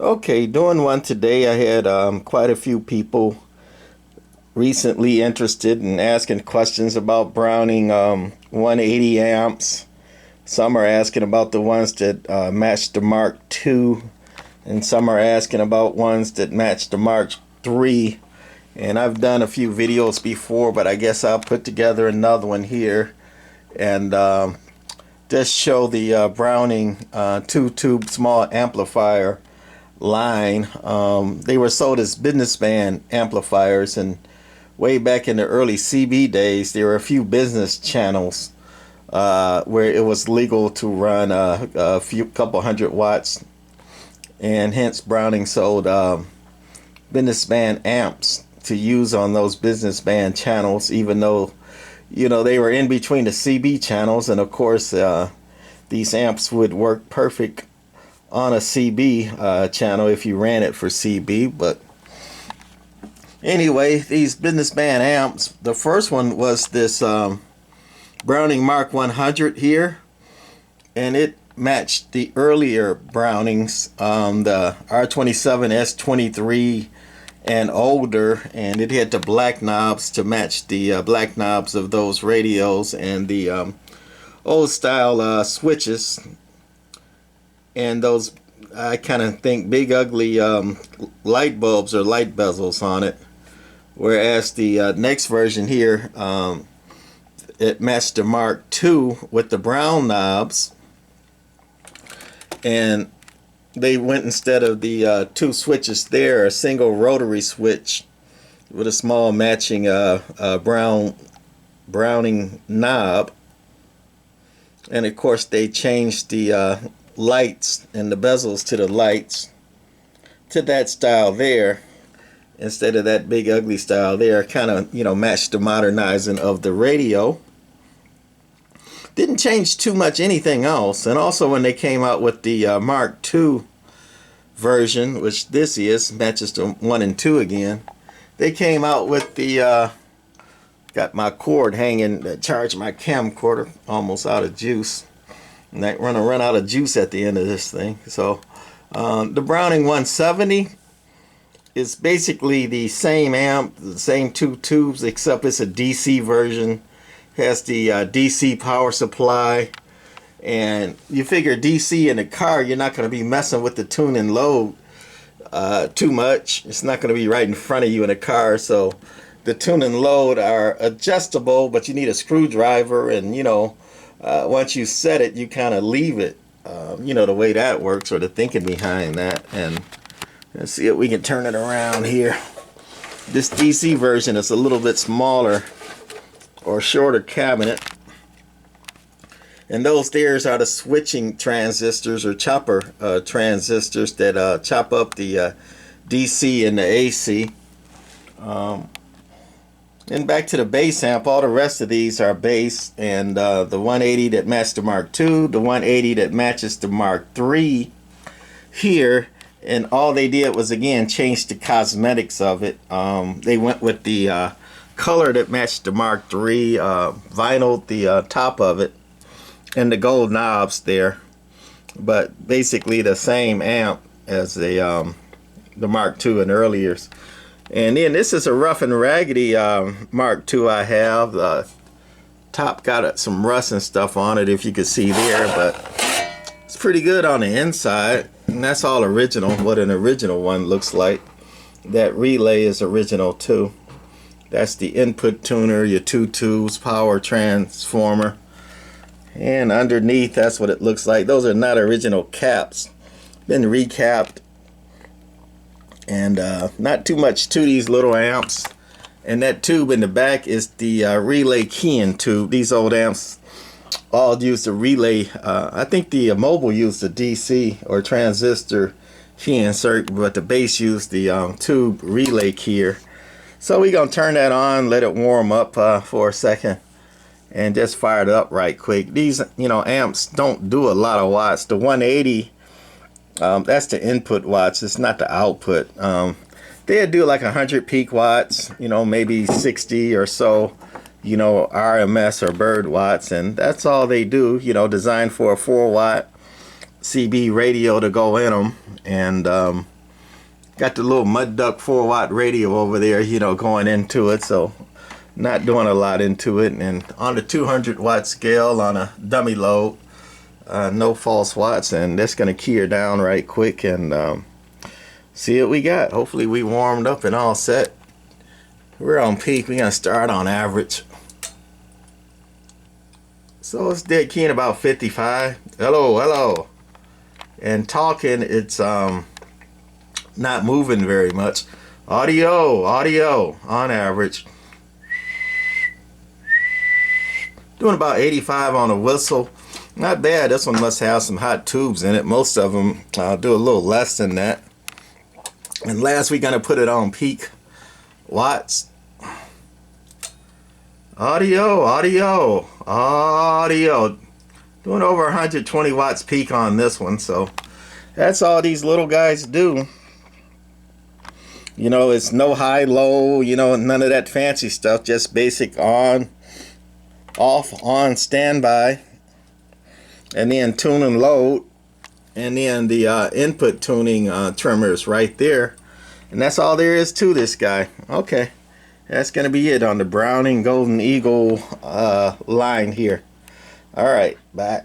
Okay, doing one today. I had quite a few people recently interested in asking questions about Browning 180 amps. Some are asking about the ones that match the Mark II, and some are asking about ones that match the Mark III. And I've done a few videos before, but I guess I'll put together another one here and just show the Browning two-tube small amplifier line. They were sold as business band amplifiers, and way back in the early CB days, there were a few business channels where it was legal to run a few couple hundred watts, and hence Browning sold business band amps to use on those business band channels, even though they were in between the CB channels, and of course these amps would work perfect on a CB channel if you ran it for CB. But anyway, these business band amps, the first one was this Browning Mark 100 here, and it matched the earlier Brownings, the R27, S23 and older, and it had the black knobs to match the black knobs of those radios, and the old style switches, and those, I kind of think, big ugly light bulbs or light bezels on it. Whereas the next version here, it matched the Mark II with the brown knobs, and they went, instead of the two switches there, a single rotary switch with a small matching Browning knob. And of course they changed the lights and the bezels to the lights to that style there, instead of that big ugly style there. Kind of matched the modernizing of the radio. Didn't change too much anything else. And also when they came out with the Mark II version, which this is, matches the 1 and 2 again, they came out with the got my cord hanging that charged my camcorder, almost out of juice, and I'm gonna run out of juice at the end of this thing. So the Browning 170 is basically the same amp, the same two tubes, except it's a DC version. It has the DC power supply, and you figure DC in a car, you're not going to be messing with the tune and load too much. It's not going to be right in front of you in a car, so the tune and load are adjustable, but you need a screwdriver, and once you set it, you kind of leave it. The way that works, or the thinking behind that. And let's see if we can turn it around here. This DC version is a little bit smaller or shorter cabinet, and those there's are the switching transistors or chopper transistors that chop up the DC and the AC. And back to the bass amp, all the rest of these are bass, and the 180 that matches the Mark II, the 180 that matches the Mark III here, and all they did was again change the cosmetics of it. They went with the color that matched the Mark III, vinyl the top of it, and the gold knobs there, but basically the same amp as the Mark II and earlier. And then this is a rough and raggedy Mark II I have. The top got some rust and stuff on it, if you could see there, but it's pretty good on the inside. And that's all original, what an original one looks like. That relay is original too. That's the input tuner, your two tubes, power transformer. And underneath, that's what it looks like. Those are not original caps. Been recapped. And not too much to these little amps. And that tube in the back is the relay keying tube. These old amps all use the relay. I think the mobile used the DC or transistor key insert, but the bass used the tube relay keyer. So we're going to turn that on, let it warm up for a second, and just fire it up right quick. These amps don't do a lot of watts. The 180, that's the input watts, it's not the output. They'd do like 100 peak watts, maybe 60 or so, RMS or bird watts, and that's all they do. Designed for a 4 watt CB radio to go in them, and got the little mud duck 4-watt radio over there, you know, going into it, so not doing a lot into it. And on the 200-watt scale on a dummy load, no false watts, and that's gonna key her down right quick and see what we got. Hopefully we warmed up and all set. We're on peak. We're gonna start on average. So it's dead keying about 55. Hello, hello. And talking, it's not moving very much. Audio on average. Doing about 85 on a whistle. Not bad. This one must have some hot tubes in it. Most of them do a little less than that. And last, we're gonna put it on peak watts. Audio. Doing over 120 watts peak on this one. So that's all these little guys do. You know, it's no high, low, you know, none of that fancy stuff. Just basic on, off, on, standby. And then tune and load. And then the input tuning trimmers right there. And that's all there is to this guy. Okay. That's going to be it on the Browning Golden Eagle line here. All right. Bye.